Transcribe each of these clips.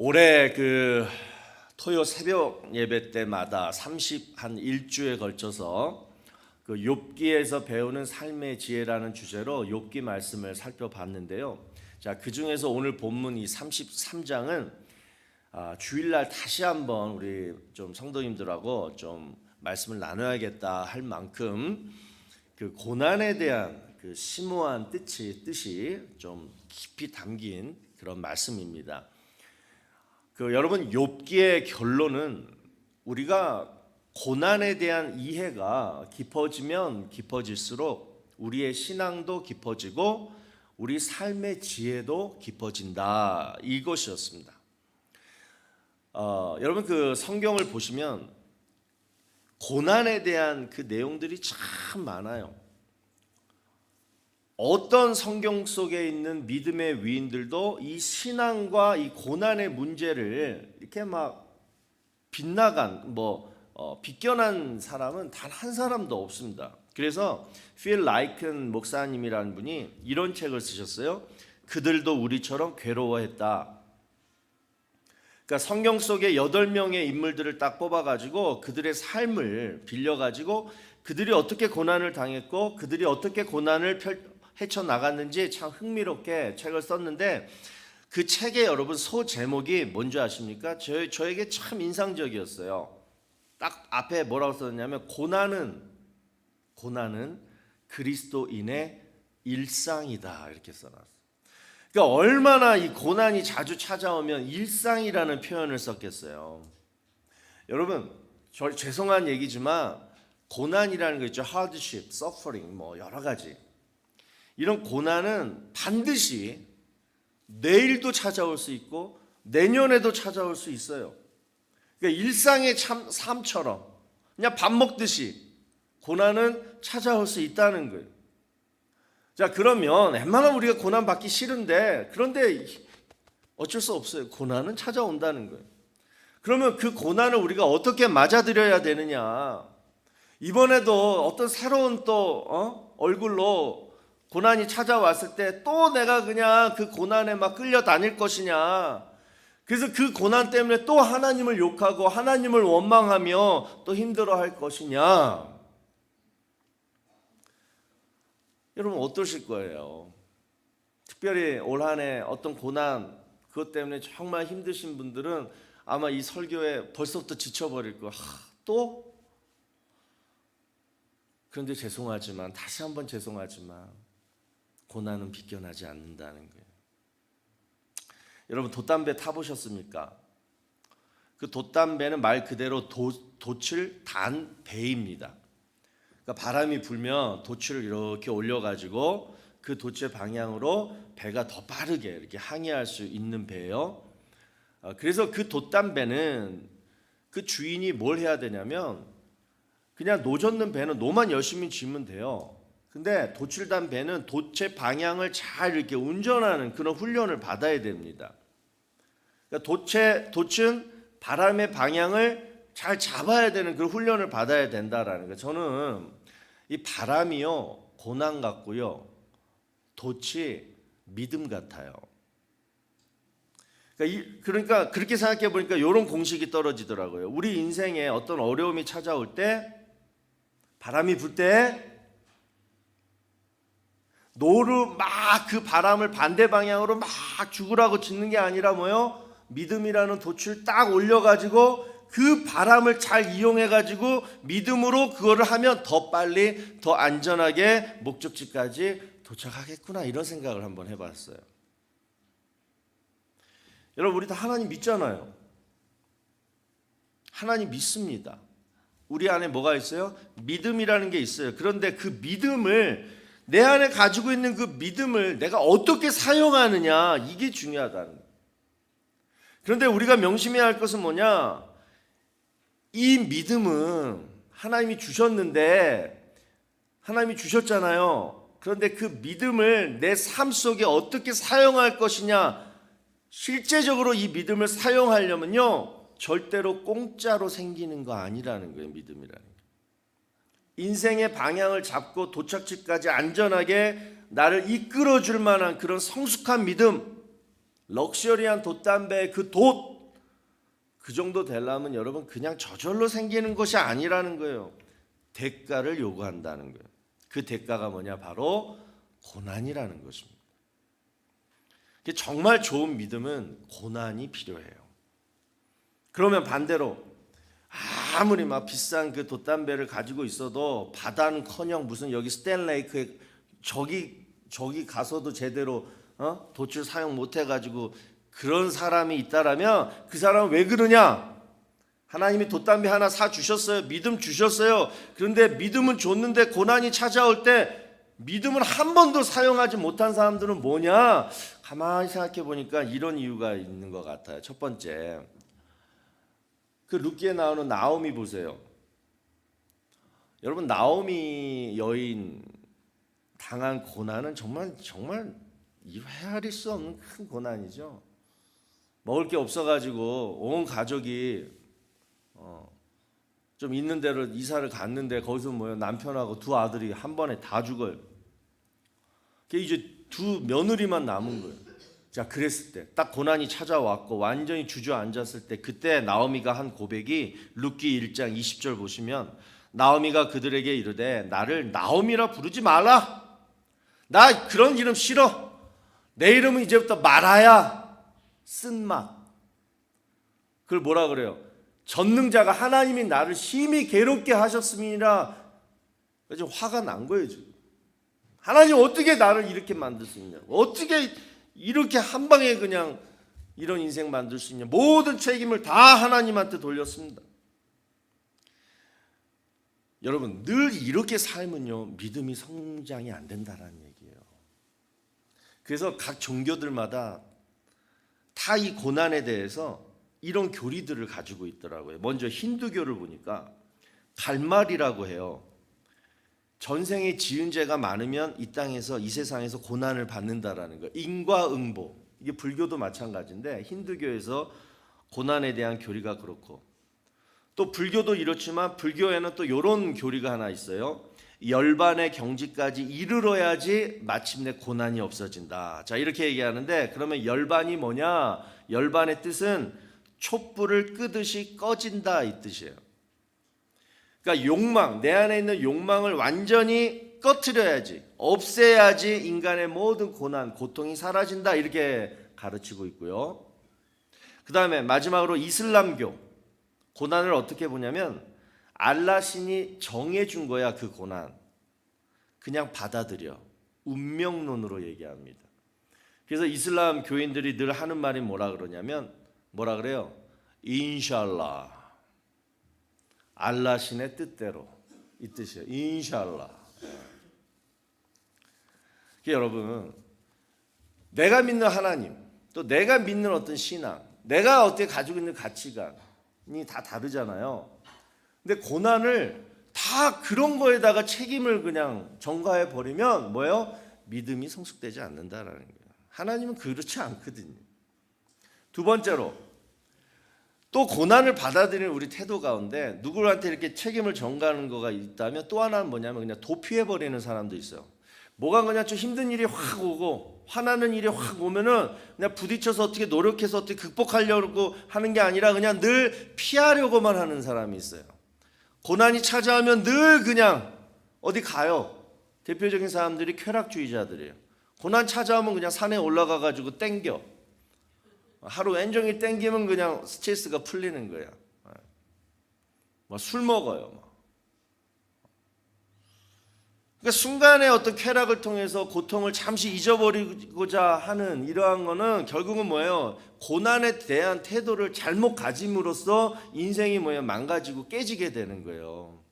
올해 토요 새벽 예배 때마다 한 일주에 걸쳐서 욥기에서 배우는 삶의 지혜라는 주제로 욥기 말씀을 살펴봤는데요. 자, 그 중에서 오늘 본문 이 33장은 주일날 다시 한번 우리 좀 성도님들하고 좀 말씀을 나눠야겠다 할 만큼 고난에 대한 심오한 뜻이 좀 깊이 담긴 그런 말씀입니다. 여러분, 욥기의 결론은 우리가 고난에 대한 이해가 깊어지면 깊어질수록 우리의 신앙도 깊어지고 우리 삶의 지혜도 깊어진다, 이것이었습니다. 여러분, 성경을 보시면 고난에 대한 내용들이 참 많아요. 어떤 성경 속에 있는 믿음의 위인들도 이 신앙과 이 고난의 문제를 이렇게 막 비껴난 사람은 단 한 사람도 없습니다. 그래서 필 라이큰 목사님이라는 분이 이런 책을 쓰셨어요. 그들도 우리처럼 괴로워했다. 그러니까 성경 속에 8명의 인물들을 딱 뽑아가지고 그들의 삶을 빌려가지고 그들이 어떻게 고난을 당했고 그들이 어떻게 고난을 헤쳐나갔는지 참 흥미롭게 책을 썼는데, 그 책의 여러분 소제목이 뭔지 아십니까? 저에게 참 인상적이었어요. 딱 앞에 뭐라고 썼냐면 고난은 그리스도인의 일상이다, 이렇게 써놨어요. 그러니까 얼마나 이 고난이 자주 찾아오면 일상이라는 표현을 썼겠어요. 여러분, 죄송한 얘기지만 고난이라는 거 있죠. hardship, suffering, 여러 가지. 이런 고난은 반드시 내일도 찾아올 수 있고 내년에도 찾아올 수 있어요. 그러니까 일상의 삶처럼 그냥 밥 먹듯이 고난은 찾아올 수 있다는 거예요. 자, 그러면 웬만하면 우리가 고난 받기 싫은데, 그런데 어쩔 수 없어요. 고난은 찾아온다는 거예요. 그러면 그 고난을 우리가 어떻게 맞아들여야 되느냐? 이번에도 어떤 새로운 얼굴로 고난이 찾아왔을 때 또 내가 그냥 그 고난에 막 끌려다닐 것이냐, 그래서 그 고난 때문에 또 하나님을 욕하고 하나님을 원망하며 또 힘들어할 것이냐. 여러분, 어떠실 거예요? 특별히 올 한 해 어떤 고난, 그것 때문에 정말 힘드신 분들은 아마 이 설교에 벌써부터 지쳐버릴 거예요. 또? 그런데 다시 한번 죄송하지만 고난은 비껴나지 않는다는 거예요. 여러분, 돛담배 타보셨습니까? 그 돛담배는 말 그대로 돛을 단 배입니다. 그러니까 바람이 불면 돛을 이렇게 올려가지고 그 돛의 방향으로 배가 더 빠르게 이렇게 항해할 수 있는 배예요. 그래서 그 돛담배는 그 주인이 뭘 해야 되냐면, 그냥 노젓는 배는 노만 열심히 쥐면 돼요. 근데 돛을 단 배는 돛의 방향을 잘 이렇게 운전하는 그런 훈련을 받아야 됩니다. 그러니까 돛은 바람의 방향을 잘 잡아야 되는 그런 훈련을 받아야 된다라는 거예요. 저는 이 바람이요, 고난 같고요, 돛이 믿음 같아요. 그러니까 그렇게 생각해 보니까 이런 공식이 떨어지더라고요. 우리 인생에 어떤 어려움이 찾아올 때, 바람이 불 때 노를 막 그 바람을 반대 방향으로 막 죽으라고 짖는 게 아니라 믿음이라는 돛을 딱 올려가지고 그 바람을 잘 이용해가지고 믿음으로 그거를 하면 더 빨리 더 안전하게 목적지까지 도착하겠구나, 이런 생각을 한번 해봤어요. 여러분, 우리 다 하나님 믿잖아요. 하나님 믿습니다. 우리 안에 뭐가 있어요? 믿음이라는 게 있어요. 그런데 그 믿음을, 내 안에 가지고 있는 그 믿음을 내가 어떻게 사용하느냐, 이게 중요하다는 거예요. 그런데 우리가 명심해야 할 것은 뭐냐? 이 믿음은 하나님이 주셨는데, 하나님이 주셨잖아요. 그런데 그 믿음을 내 삶 속에 어떻게 사용할 것이냐, 실제적으로 이 믿음을 사용하려면요, 절대로 공짜로 생기는 거 아니라는 거예요. 믿음이라는 게 인생의 방향을 잡고 도착지까지 안전하게 나를 이끌어줄 만한 그런 성숙한 믿음, 럭셔리한 돛담배 그 돛, 그 정도 되려면 여러분 그냥 저절로 생기는 것이 아니라는 거예요. 대가를 요구한다는 거예요. 그 대가가 뭐냐? 바로 고난이라는 것입니다. 정말 좋은 믿음은 고난이 필요해요. 그러면 반대로 아무리 막 비싼 그 돛담배를 가지고 있어도 바다는커녕 무슨 여기 스탠레이크에 저기 가서도 제대로 돛을 사용 못 해가지고 그런 사람이 있다라면 그 사람은 왜 그러냐? 하나님이 돛담배 하나 사 주셨어요. 믿음 주셨어요. 그런데 믿음은 줬는데 고난이 찾아올 때 믿음을 한 번도 사용하지 못한 사람들은 뭐냐? 가만히 생각해 보니까 이런 이유가 있는 것 같아요. 첫 번째, 그 룻기에 나오는 나오미 보세요. 여러분, 나오미 여인 당한 고난은 정말 헤아릴 수 없는 큰 고난이죠. 먹을 게 없어가지고 온 가족이 좀 있는 데로 이사를 갔는데 거기서 뭐예요? 남편하고 두 아들이 한 번에 다 죽어요. 이제 두 며느리만 남은 거예요. 자, 그랬을 때 딱 고난이 찾아왔고 완전히 주저앉았을 때 그때 나오미가 한 고백이 룻기 1장 20절 보시면 나오미가 그들에게 이르되 나를 나오미라 부르지 말라. 나 그런 이름 싫어. 내 이름은 이제부터 마라야. 쓴맛. 그걸 뭐라 그래요? 전능자가 하나님이 나를 심히 괴롭게 하셨음이니라. 그래서 화가 난 거예요 지금. 하나님 어떻게 나를 이렇게 만들 수 있냐? 어떻게 이렇게 한 방에 그냥 이런 인생 만들 수 있냐? 모든 책임을 다 하나님한테 돌렸습니다. 여러분, 늘 이렇게 살면요 믿음이 성장이 안 된다는 얘기예요. 그래서 각 종교들마다 다 이 고난에 대해서 이런 교리들을 가지고 있더라고요. 먼저 힌두교를 보니까 갈말이라고 해요. 전생에 지은 죄가 많으면 이 땅에서 이 세상에서 고난을 받는다라는 거예요. 인과응보. 이게 불교도 마찬가지인데 힌두교에서 고난에 대한 교리가 그렇고, 또 불교도 이렇지만 불교에는 또 이런 교리가 하나 있어요. 열반의 경지까지 이르러야지 마침내 고난이 없어진다. 자, 이렇게 얘기하는데, 그러면 열반이 뭐냐? 열반의 뜻은 촛불을 끄듯이 꺼진다 이 뜻이에요. 그러니까 욕망, 내 안에 있는 욕망을 완전히 꺼트려야지, 없애야지 인간의 모든 고난, 고통이 사라진다 이렇게 가르치고 있고요. 그 다음에 마지막으로 이슬람교, 고난을 어떻게 보냐면 알라 신이 정해준 거야. 그 고난 그냥 받아들여. 운명론으로 얘기합니다. 그래서 이슬람 교인들이 늘 하는 말이 뭐라 그러냐면 뭐라 그래요? 인샬라, 알라 신의 뜻대로, 이 뜻이에요. 인샬라. 여러분, 내가 믿는 하나님, 또 내가 믿는 어떤 신앙, 내가 어떻게 가지고 있는 가치관이 다 다르잖아요. 근데 고난을 다 그런 거에다가 책임을 그냥 전가해 버리면 뭐예요? 믿음이 성숙되지 않는다라는 거예요. 하나님은 그렇지 않거든요. 두 번째로, 또 고난을 받아들이는 우리 태도 가운데 누구한테 이렇게 책임을 전가하는 거가 있다면 또 하나는 뭐냐면 그냥 도피해 버리는 사람도 있어요. 뭐가 그냥 좀 힘든 일이 확 오고 화나는 일이 확 오면은 그냥 부딪혀서 어떻게 노력해서 어떻게 극복하려고 하는 게 아니라 그냥 늘 피하려고만 하는 사람이 있어요. 고난이 찾아오면 늘 그냥 어디 가요. 대표적인 사람들이 쾌락주의자들이에요. 고난 찾아오면 그냥 산에 올라가 가지고 땡겨. 하루 왼종일 땡기면 그냥 스트레스가 풀리는 거야. 막 술 먹어요. 그러니까 순간의 어떤 쾌락을 통해서 고통을 잠시 잊어버리고자 하는 이러한 거는 결국은 뭐예요? 고난에 대한 태도를 잘못 가짐으로써 인생이 뭐예요? 망가지고 깨지게 되는 거예요.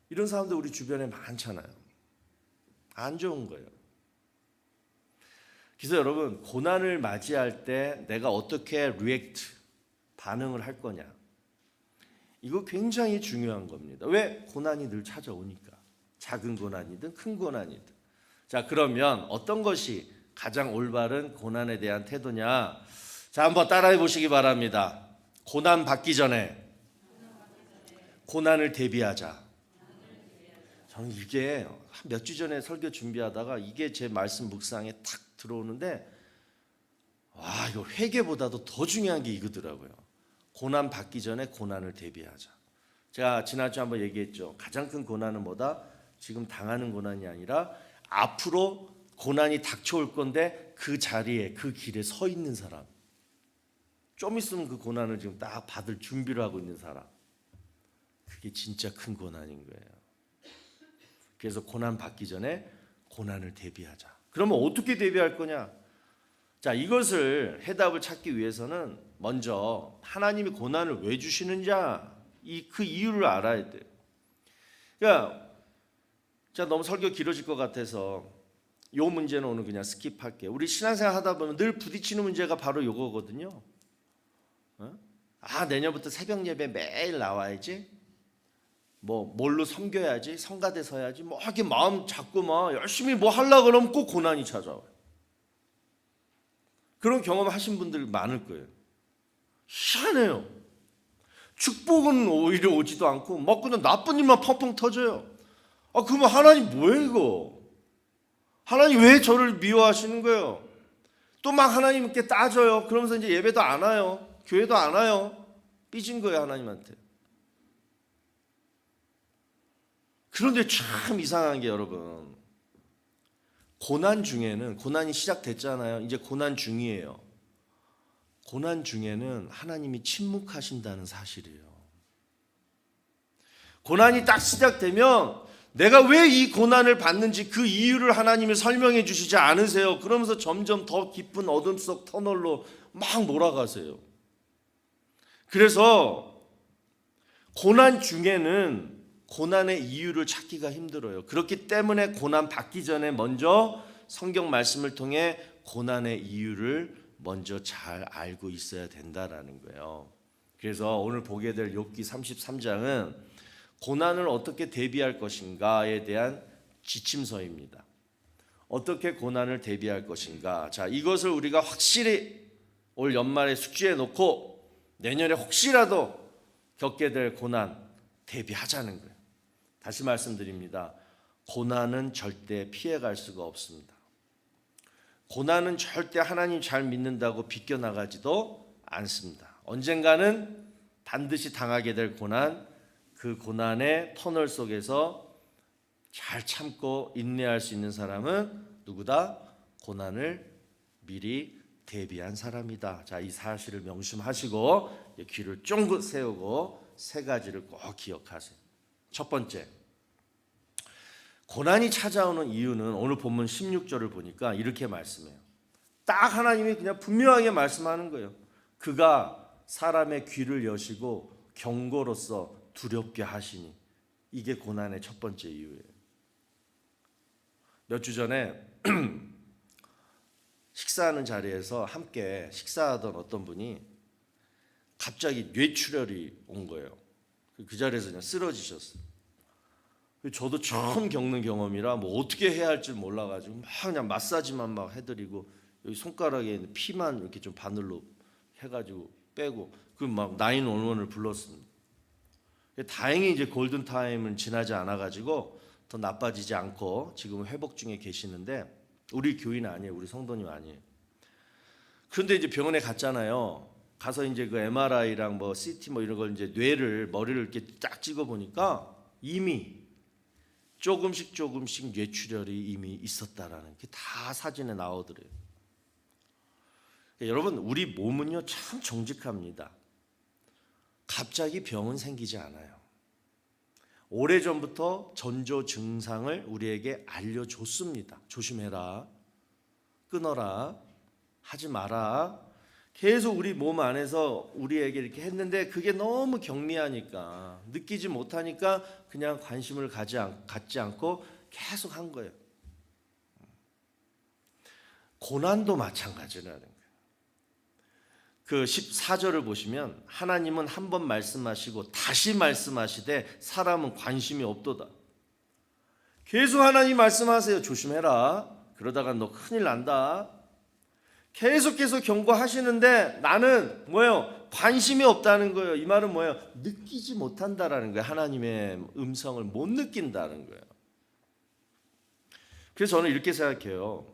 이런 사람들 우리 주변에 많잖아요. 안 좋은 거예요. 그래서 여러분, 고난을 맞이할 때 내가 어떻게 반응을 할 거냐, 이거 굉장히 중요한 겁니다. 왜? 고난이 늘 찾아오니까. 작은 고난이든 큰 고난이든. 자, 그러면 어떤 것이 가장 올바른 고난에 대한 태도냐? 자, 한번 따라해 보시기 바랍니다. 고난 받기 전에 고난을 대비하자. 저는 이게 몇 주 전에 설교 준비하다가 이게 제 말씀 묵상에 탁 들어오는데 이거 회개보다도 더 중요한 게 이거더라고요. 고난 받기 전에 고난을 대비하자. 제가 지난주에 한번 얘기했죠. 가장 큰 고난은 뭐다? 지금 당하는 고난이 아니라 앞으로 고난이 닥쳐올 건데 그 자리에, 그 길에 서 있는 사람. 좀 있으면 그 고난을 지금 딱 받을 준비를 하고 있는 사람. 그게 진짜 큰 고난인 거예요. 그래서 고난 받기 전에 고난을 대비하자. 그러면 어떻게 대비할 거냐? 자, 이것을 해답을 찾기 위해서는 먼저 하나님이 고난을 왜 주시는지 그 이유를 알아야 돼요. 그러니까 자, 너무 설교 길어질 것 같아서 이 문제는 오늘 그냥 스킵할게요. 우리 신앙생활 하다 보면 늘 부딪히는 문제가 바로 이거거든요. 내년부터 새벽 예배 매일 나와야지. 뭘로 섬겨야지, 성가대 서야지, 이렇게 마음 잡고 열심히 하려고 그러면 꼭 고난이 찾아와요. 그런 경험 하신 분들 많을 거예요. 희한해요. 축복은 오히려 오지도 않고 그냥 나쁜 일만 펑펑 터져요. 그러면 하나님 뭐예요 이거? 하나님 왜 저를 미워하시는 거예요? 또 하나님께 따져요. 그러면서 이제 예배도 안 와요. 교회도 안 와요. 삐진 거예요 하나님한테. 그런데 참 이상한 게 여러분, 고난 중에는, 고난이 시작됐잖아요. 이제 고난 중이에요. 고난 중에는 하나님이 침묵하신다는 사실이에요. 고난이 딱 시작되면 내가 왜 이 고난을 받는지 그 이유를 하나님이 설명해 주시지 않으세요. 그러면서 점점 더 깊은 어둠 속 터널로 몰아가세요. 그래서 고난 중에는 고난의 이유를 찾기가 힘들어요. 그렇기 때문에 고난 받기 전에 먼저 성경 말씀을 통해 고난의 이유를 먼저 잘 알고 있어야 된다라는 거예요. 그래서 오늘 보게 될 욥기 33장은 고난을 어떻게 대비할 것인가에 대한 지침서입니다. 어떻게 고난을 대비할 것인가. 자, 이것을 우리가 확실히 올 연말에 숙지해 놓고 내년에 혹시라도 겪게 될 고난 대비하자는 거예요. 다시 말씀드립니다. 고난은 절대 피해갈 수가 없습니다. 고난은 절대 하나님 잘 믿는다고 비껴나가지도 않습니다. 언젠가는 반드시 당하게 될 고난, 그 고난의 터널 속에서 잘 참고 인내할 수 있는 사람은 누구다? 고난을 미리 대비한 사람이다. 자, 이 사실을 명심하시고 귀를 쫑긋 세우고 세 가지를 꼭 기억하세요. 첫 번째, 고난이 찾아오는 이유는 오늘 본문 16절을 보니까 이렇게 말씀해요. 딱 하나님이 그냥 분명하게 말씀하는 거예요. 그가 사람의 귀를 여시고 경고로서 두렵게 하시니. 이게 고난의 첫 번째 이유예요. 몇 주 전에 식사하는 자리에서 함께 식사하던 어떤 분이 갑자기 뇌출혈이 온 거예요. 그 자리에서 그냥 쓰러지셨어요. 저도 처음 겪는 경험이라 어떻게 해야 할지 몰라가지고 그냥 마사지만 해드리고 여기 손가락에 있는 피만 이렇게 좀 바늘로 해가지고 빼고 911을 불렀습니다. 다행히 이제 골든 타임은 지나지 않아가지고 더 나빠지지 않고 지금 회복 중에 계시는데 우리 교인 아니에요, 우리 성도님 아니에요. 그런데 이제 병원에 갔잖아요. 가서 이제 그 MRI랑 CT 이런 걸 이제 머리를 이렇게 딱 찍어 보니까 이미 조금씩 뇌출혈이 이미 있었다라는 게 다 사진에 나오더래요. 여러분, 우리 몸은요 참 정직합니다. 갑자기 병은 생기지 않아요. 오래전부터 전조 증상을 우리에게 알려줬습니다. 조심해라, 끊어라, 하지 마라. 계속 우리 몸 안에서 우리에게 이렇게 했는데 그게 너무 경미하니까 느끼지 못하니까 그냥 관심을 갖지 않고 계속 한 거예요. 고난도 마찬가지라는 거예요. 그 14절을 보시면 하나님은 한 번 말씀하시고 다시 말씀하시되 사람은 관심이 없도다. 계속 하나님 말씀하세요. 조심해라. 그러다가 너 큰일 난다. 계속해서 경고하시는데 나는 관심이 없다는 거예요. 이 말은 느끼지 못한다라는 거예요. 하나님의 음성을 못 느낀다는 거예요. 그래서 저는 이렇게 생각해요.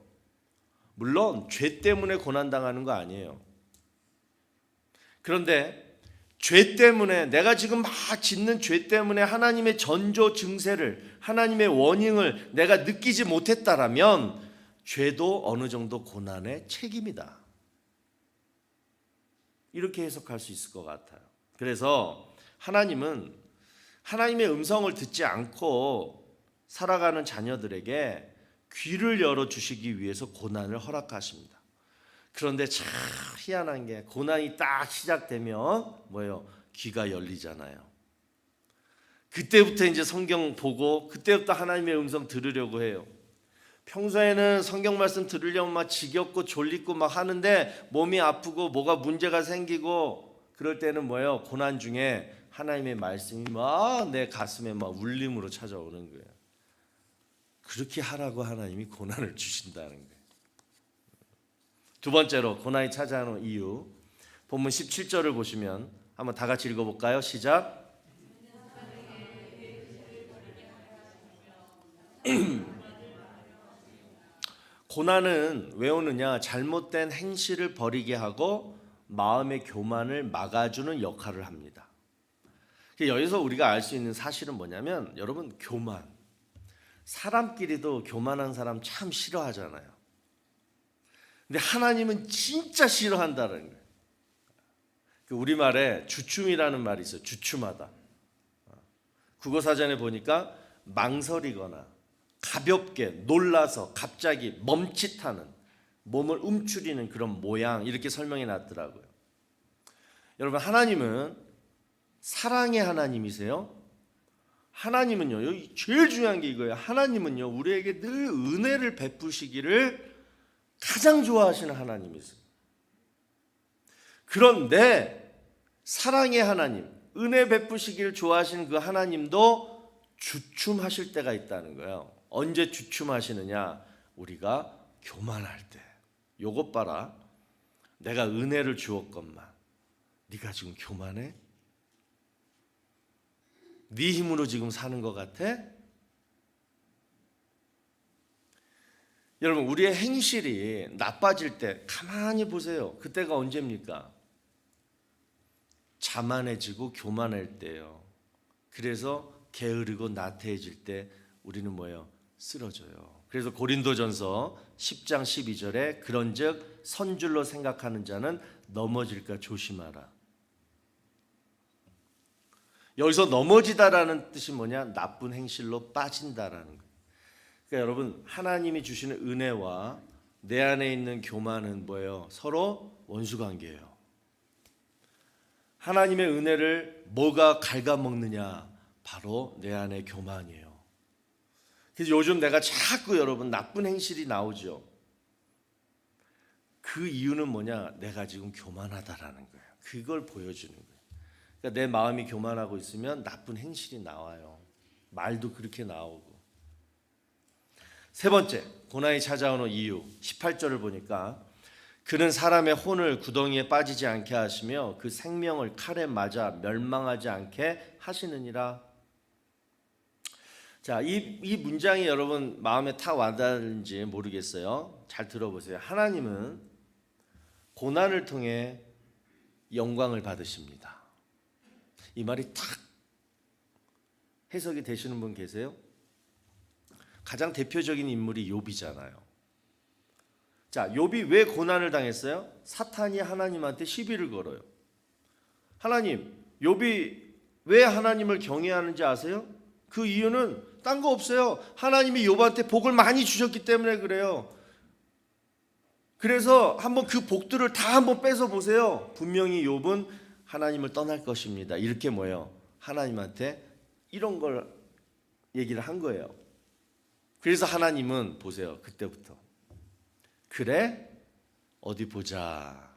물론 죄 때문에 고난당하는 거 아니에요. 그런데 죄 때문에, 내가 지금 막 짓는 죄 때문에 하나님의 전조 증세를, 하나님의 워닝을 내가 느끼지 못했다라면 죄도 어느 정도 고난의 책임이다. 이렇게 해석할 수 있을 것 같아요. 그래서 하나님은 하나님의 음성을 듣지 않고 살아가는 자녀들에게 귀를 열어주시기 위해서 고난을 허락하십니다. 그런데 참 희한한 게, 고난이 딱 시작되면 뭐예요? 귀가 열리잖아요. 그때부터 이제 성경 보고, 그때부터 하나님의 음성 들으려고 해요. 평소에는 성경 말씀 들으려면 막 지겹고 졸리고 막 하는데, 몸이 아프고 뭐가 문제가 생기고 그럴 때는 뭐예요? 고난 중에 하나님의 말씀이 막 내 가슴에 막 울림으로 찾아오는 거예요. 그렇게 하라고 하나님이 고난을 주신다는 거예요. 두 번째로 고난이 찾아오는 이유, 본문 17절을 보시면 한번 다 같이 읽어볼까요? 시작. 고난은 왜 오느냐? 잘못된 행실을 버리게 하고 마음의 교만을 막아주는 역할을 합니다. 여기서 우리가 알 수 있는 사실은 뭐냐면, 여러분, 교만, 사람끼리도 교만한 사람 참 싫어하잖아요. 근데 하나님은 진짜 싫어한다는 거예요. 우리말에 주춤이라는 말이 있어요. 주춤하다. 국어사전에 보니까 망설이거나 가볍게 놀라서 갑자기 멈칫하는, 몸을 움츠리는 그런 모양, 이렇게 설명해 놨더라고요. 여러분, 하나님은 사랑의 하나님이세요. 하나님은요, 여기 제일 중요한 게 이거예요. 하나님은요, 우리에게 늘 은혜를 베푸시기를 가장 좋아하시는 하나님이세요. 그런데 사랑의 하나님, 은혜 베푸시기를 좋아하시는 그 하나님도 주춤하실 때가 있다는 거예요. 언제 주춤하시느냐? 우리가 교만할 때. 요것 봐라, 내가 은혜를 주었건만 네가 지금 교만해? 네 힘으로 지금 사는 것 같아? 여러분, 우리의 행실이 나빠질 때 가만히 보세요. 그때가 언제입니까? 자만해지고 교만할 때예요. 그래서 게으르고 나태해질 때 우리는 뭐예요? 쓰러져요. 그래서 고린도전서 10장 12절에 그런즉 선줄로 생각하는 자는 넘어질까 조심하라. 여기서 넘어지다라는 뜻이 뭐냐? 나쁜 행실로 빠진다라는 거예요. 그러니까 여러분, 하나님이 주시는 은혜와 내 안에 있는 교만은 뭐예요? 서로 원수관계예요. 하나님의 은혜를 뭐가 갉아먹느냐? 바로 내 안의 교만이에요. 그래서 요즘 내가 자꾸 여러분 나쁜 행실이 나오죠. 그 이유는 뭐냐? 내가 지금 교만하다라는 거예요. 그걸 보여주는 거예요. 그러니까 내 마음이 교만하고 있으면 나쁜 행실이 나와요. 말도 그렇게 나오고. 세 번째, 고난이 찾아오는 이유, 18절을 보니까 그는 사람의 혼을 구덩이에 빠지지 않게 하시며 그 생명을 칼에 맞아 멸망하지 않게 하시느니라. 자, 이 문장이 여러분 마음에 탁 와닿는지 모르겠어요. 잘 들어보세요. 하나님은 고난을 통해 영광을 받으십니다. 이 말이 탁 해석이 되시는 분 계세요? 가장 대표적인 인물이 욥이잖아요. 자, 욥이 왜 고난을 당했어요? 사탄이 하나님한테 시비를 걸어요. 하나님, 욥이 왜 하나님을 경외하는지 아세요? 그 이유는 딴 거 없어요. 하나님이 욥한테 복을 많이 주셨기 때문에 그래요. 그래서 한번 그 복들을 다 한번 뺏어 보세요. 분명히 욥은 하나님을 떠날 것입니다. 이렇게 뭐예요? 하나님한테 이런 걸 얘기를 한 거예요. 그래서 하나님은 보세요. 그때부터 그래? 어디 보자.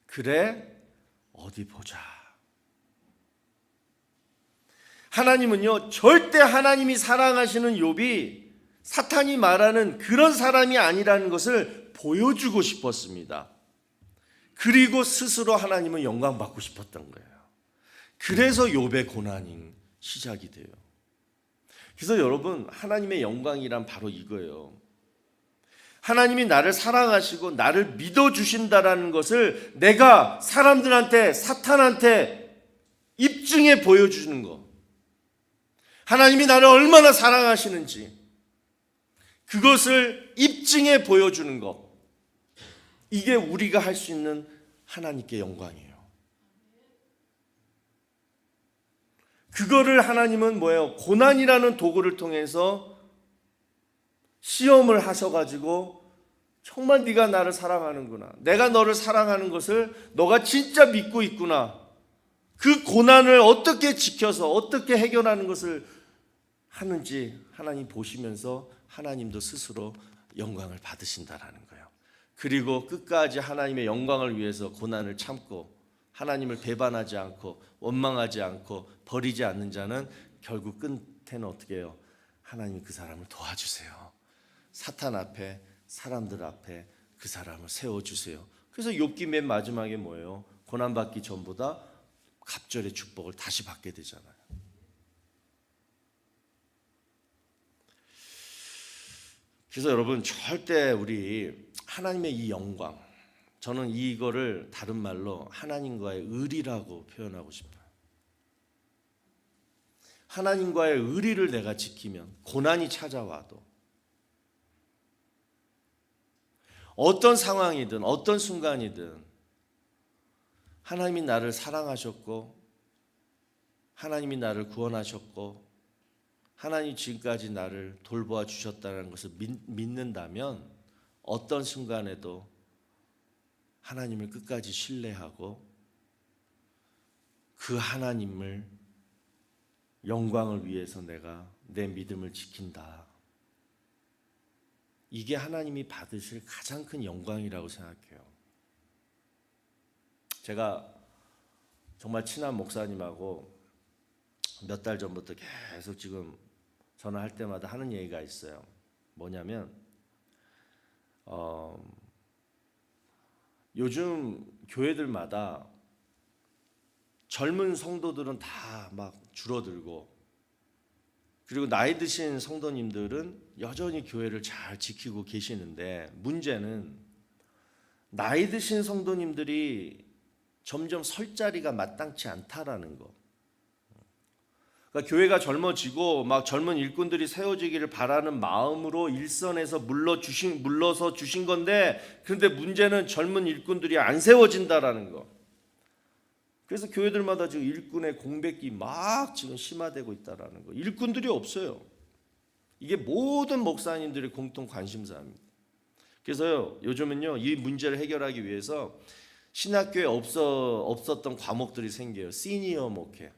그래? 어디 보자. 하나님은요, 절대 하나님이 사랑하시는 욥이 사탄이 말하는 그런 사람이 아니라는 것을 보여주고 싶었습니다. 그리고 스스로 하나님은 영광받고 싶었던 거예요. 그래서 욥의 고난이 시작이 돼요. 그래서 여러분, 하나님의 영광이란 바로 이거예요. 하나님이 나를 사랑하시고 나를 믿어주신다라는 것을 내가 사람들한테, 사탄한테 입증해 보여주는 거. 하나님이 나를 얼마나 사랑하시는지 그것을 입증해 보여주는 것. 이게 우리가 할 수 있는 하나님께 영광이에요. 그거를 하나님은 뭐예요? 고난이라는 도구를 통해서 시험을 하셔가지고 정말 네가 나를 사랑하는구나, 내가 너를 사랑하는 것을 너가 진짜 믿고 있구나, 그 고난을 어떻게 지켜서 어떻게 해결하는 것을 하는지 하나님 보시면서 하나님도 스스로 영광을 받으신다라는 거예요. 그리고 끝까지 하나님의 영광을 위해서 고난을 참고 하나님을 배반하지 않고 원망하지 않고 버리지 않는 자는 결국 끝에는 어떻게 해요? 하나님이 그 사람을 도와주세요. 사탄 앞에, 사람들 앞에 그 사람을 세워주세요. 그래서 욥기 맨 마지막에 뭐예요? 고난받기 전보다 갑절의 축복을 다시 받게 되잖아요. 그래서 여러분, 절대 우리 하나님의 이 영광, 저는 이거를 다른 말로 하나님과의 의리라고 표현하고 싶어요. 하나님과의 의리를 내가 지키면 고난이 찾아와도 어떤 상황이든 어떤 순간이든 하나님이 나를 사랑하셨고 하나님이 나를 구원하셨고 하나님이 지금까지 나를 돌보아 주셨다는 것을 믿는다면 어떤 순간에도 하나님을 끝까지 신뢰하고 그 하나님을 영광을 위해서 내가 내 믿음을 지킨다. 이게 하나님이 받으실 가장 큰 영광이라고 생각해요. 제가 정말 친한 목사님하고 몇 달 전부터 계속 지금 전화할 때마다 하는 얘기가 있어요. 뭐냐면 요즘 교회들마다 젊은 성도들은 다 막 줄어들고 그리고 나이 드신 성도님들은 여전히 교회를 잘 지키고 계시는데 문제는 나이 드신 성도님들이 점점 설 자리가 마땅치 않다라는 거. 그러니까 교회가 젊어지고 막 젊은 일꾼들이 세워지기를 바라는 마음으로 일선에서 물러서 주신 건데, 그런데 문제는 젊은 일꾼들이 안 세워진다라는 거. 그래서 교회들마다 지금 일꾼의 공백이 막 지금 심화되고 있다라는 거. 일꾼들이 없어요. 이게 모든 목사님들의 공통 관심사입니다. 그래서요, 요즘은요, 이 문제를 해결하기 위해서 신학교에 없었던 과목들이 생겨요. 시니어 목회.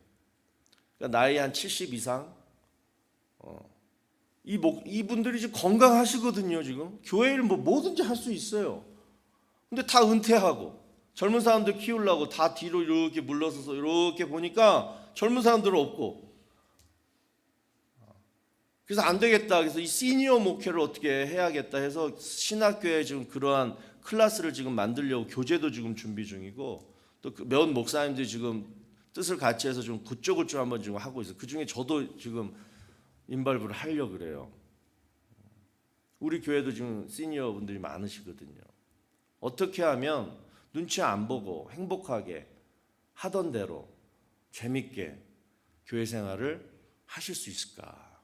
그러니까 나이 한 70 이상, 이분들이 지금 건강하시거든요. 지금 교회를 뭐든지 할 수 있어요. 근데 다 은퇴하고 젊은 사람들 키우려고 다 뒤로 이렇게 물러서서 이렇게 보니까 젊은 사람들은 없고, 그래서 안 되겠다. 그래서 이 시니어 목회를 어떻게 해야겠다 해서 신학교에 지금 그러한 클래스를 지금 만들려고 교재도 지금 준비 중이고, 또 몇 목사님들이 지금 뜻을 같이 해서 좀 그쪽을 좀 한번 지금 하고 있어요. 그 중에 저도 지금 인발부를 하려고 그래요. 우리 교회도 지금 시니어 분들이 많으시거든요. 어떻게 하면 눈치 안 보고 행복하게 하던 대로 재밌게 교회 생활을 하실 수 있을까?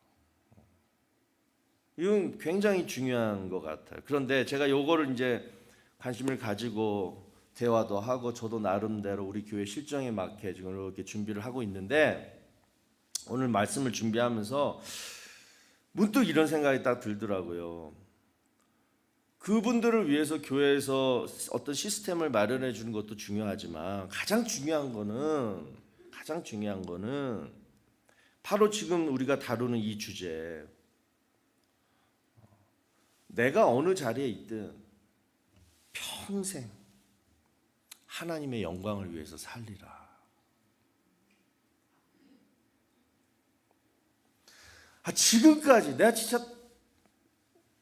이건 굉장히 중요한 것 같아요. 그런데 제가 요거를 이제 관심을 가지고 대화도 하고 저도 나름대로 우리 교회 실정에 맞게 지금 이렇게 준비를 하고 있는데, 오늘 말씀을 준비하면서 문득 이런 생각이 딱 들더라고요. 그분들을 위해서 교회에서 어떤 시스템을 마련해 주는 것도 중요하지만 가장 중요한 거는 바로 지금 우리가 다루는 이 주제, 내가 어느 자리에 있든 평생 하나님의 영광을 위해서 살리라. 지금까지 내가 진짜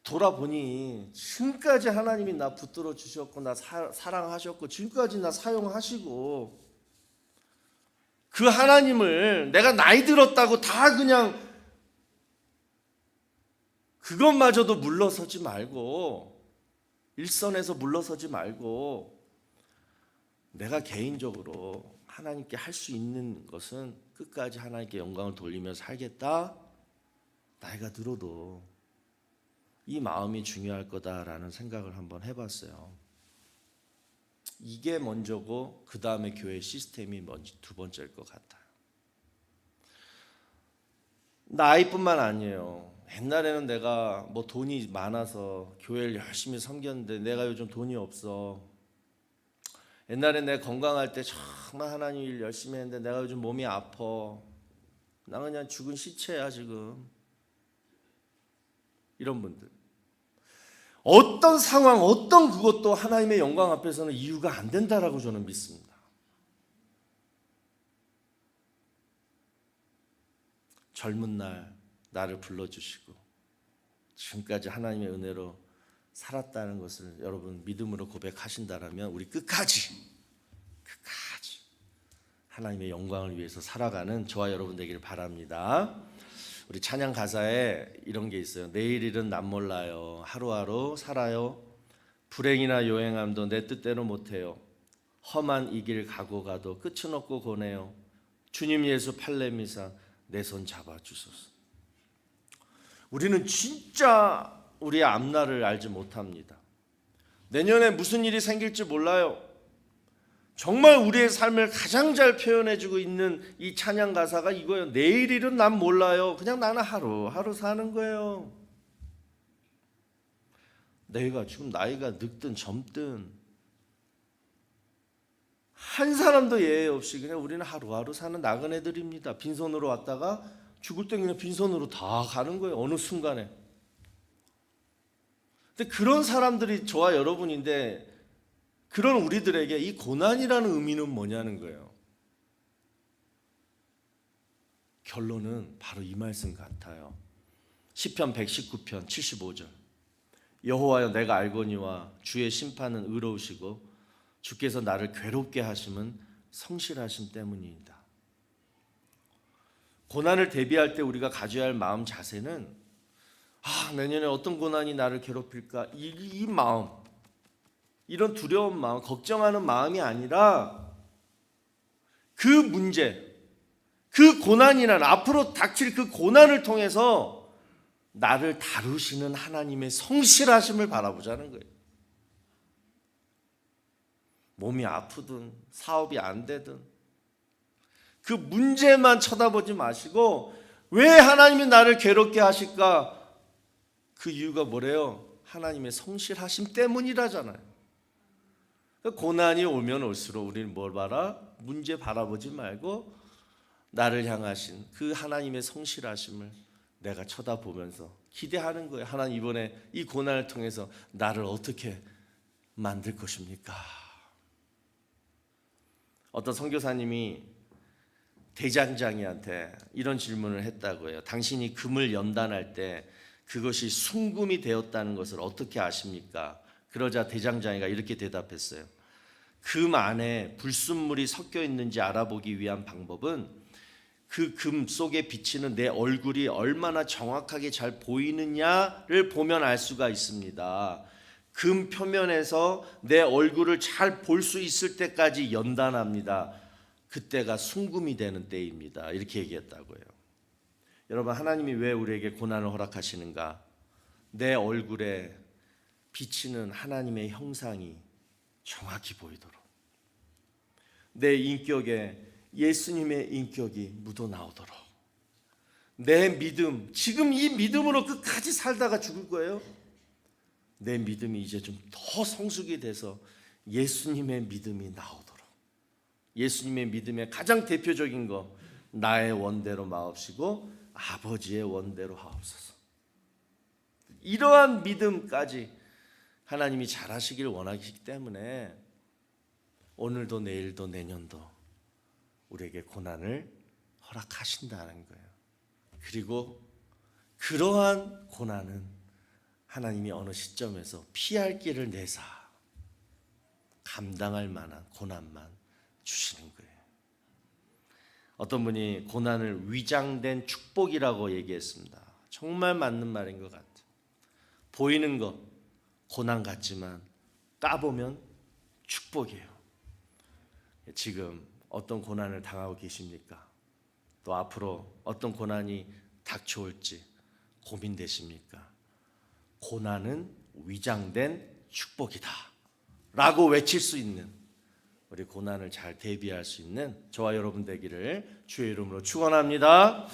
돌아보니 지금까지 하나님이 나 붙들어 주셨고 나 사랑하셨고 지금까지 나 사용하시고, 그 하나님을 내가 나이 들었다고 다 그냥 그것마저도 물러서지 말고 일선에서 물러서지 말고 내가 개인적으로 하나님께 할 수 있는 것은 끝까지 하나님께 영광을 돌리면서 살겠다. 나이가 들어도 이 마음이 중요할 거다라는 생각을 한번 해봤어요. 이게 먼저고 그 다음에 교회 시스템이 두 번째일 것 같아요. 나이뿐만 아니에요. 옛날에는 내가 뭐 돈이 많아서 교회를 열심히 섬겼는데 내가 요즘 돈이 없어. 옛날에 내가 건강할 때 정말 하나님 일 열심히 했는데 내가 요즘 몸이 아파. 나 그냥 죽은 시체야 지금. 이런 분들. 어떤 상황, 어떤 그것도 하나님의 영광 앞에서는 이유가 안 된다라고 저는 믿습니다. 젊은 날 나를 불러주시고 지금까지 하나님의 은혜로 살았다는 것을 여러분 믿음으로 고백하신다라면 우리 끝까지 하나님의 영광을 위해서 살아가는 저와 여러분 되기를 바랍니다. 우리 찬양 가사에 이런 게 있어요. 내일 일은 난 몰라요. 하루하루 살아요. 불행이나 요행함도 내 뜻대로 못해요. 험한 이 길 가고 가도 끝은 없고 고네요. 주님 예수 팔레미사 내 손 잡아주소서. 우리는 진짜 우리의 앞날을 알지 못합니다. 내년에 무슨 일이 생길지 몰라요. 정말 우리의 삶을 가장 잘 표현해주고 있는 이 찬양 가사가 이거예요. 내일 일은 난 몰라요. 그냥 나는 하루하루 사는 거예요. 내가 지금 나이가 늙든 젊든 한 사람도 예외 없이 그냥 우리는 하루하루 사는 나그네들입니다. 빈손으로 왔다가 죽을 때 그냥 빈손으로 다 가는 거예요. 어느 순간에. 근데 그런 사람들이 저와 여러분인데 그런 우리들에게 이 고난이라는 의미는 뭐냐는 거예요. 결론은 바로 이 말씀 같아요. 시편 119편 75절. 여호와여 내가 알거니와 주의 심판은 의로우시고 주께서 나를 괴롭게 하심은 성실하심 때문이다. 고난을 대비할 때 우리가 가져야 할 마음 자세는 내년에 어떤 고난이 나를 괴롭힐까 이 마음, 이런 두려운 마음, 걱정하는 마음이 아니라 그 문제, 그 고난이란 앞으로 닥칠 그 고난을 통해서 나를 다루시는 하나님의 성실하심을 바라보자는 거예요. 몸이 아프든 사업이 안 되든 그 문제만 쳐다보지 마시고 왜 하나님이 나를 괴롭게 하실까? 그 이유가 뭐래요? 하나님의 성실하심 때문이라잖아요. 고난이 오면 올수록 우리는 뭘 봐라? 문제 바라보지 말고 나를 향하신 그 하나님의 성실하심을 내가 쳐다보면서 기대하는 거예요. 하나님 이번에 이 고난을 통해서 나를 어떻게 만들 것입니까? 어떤 선교사님이 대장장이한테 이런 질문을 했다고 해요. 당신이 금을 연단할 때 그것이 순금이 되었다는 것을 어떻게 아십니까? 그러자 대장장이가 이렇게 대답했어요. 금 안에 불순물이 섞여 있는지 알아보기 위한 방법은 그 금 속에 비치는 내 얼굴이 얼마나 정확하게 잘 보이느냐를 보면 알 수가 있습니다. 금 표면에서 내 얼굴을 잘 볼 수 있을 때까지 연단합니다. 그때가 순금이 되는 때입니다. 이렇게 얘기했다고요. 여러분, 하나님이 왜 우리에게 고난을 허락하시는가? 내 얼굴에 비치는 하나님의 형상이 정확히 보이도록, 내 인격에 예수님의 인격이 묻어나오도록, 내 믿음, 지금 이 믿음으로 끝까지 살다가 죽을 거예요. 내 믿음이 이제 좀 더 성숙이 돼서 예수님의 믿음이 나오도록, 예수님의 믿음의 가장 대표적인 거, 나의 원대로 마옵시고 아버지의 원대로 하옵소서. 이러한 믿음까지 하나님이 잘하시길 원하시기 때문에 오늘도 내일도 내년도 우리에게 고난을 허락하신다는 거예요. 그리고 그러한 고난은 하나님이 어느 시점에서 피할 길을 내사 감당할 만한 고난만 주시는 거예요. 어떤 분이 고난을 위장된 축복이라고 얘기했습니다. 정말 맞는 말인 것 같아요. 보이는 것, 고난 같지만 까보면 축복이에요. 지금 어떤 고난을 당하고 계십니까? 또 앞으로 어떤 고난이 닥쳐올지 고민되십니까? 고난은 위장된 축복이다 라고 외칠 수 있는, 우리 고난을 잘 대비할 수 있는 저와 여러분 되기를 주의 이름으로 축원합니다.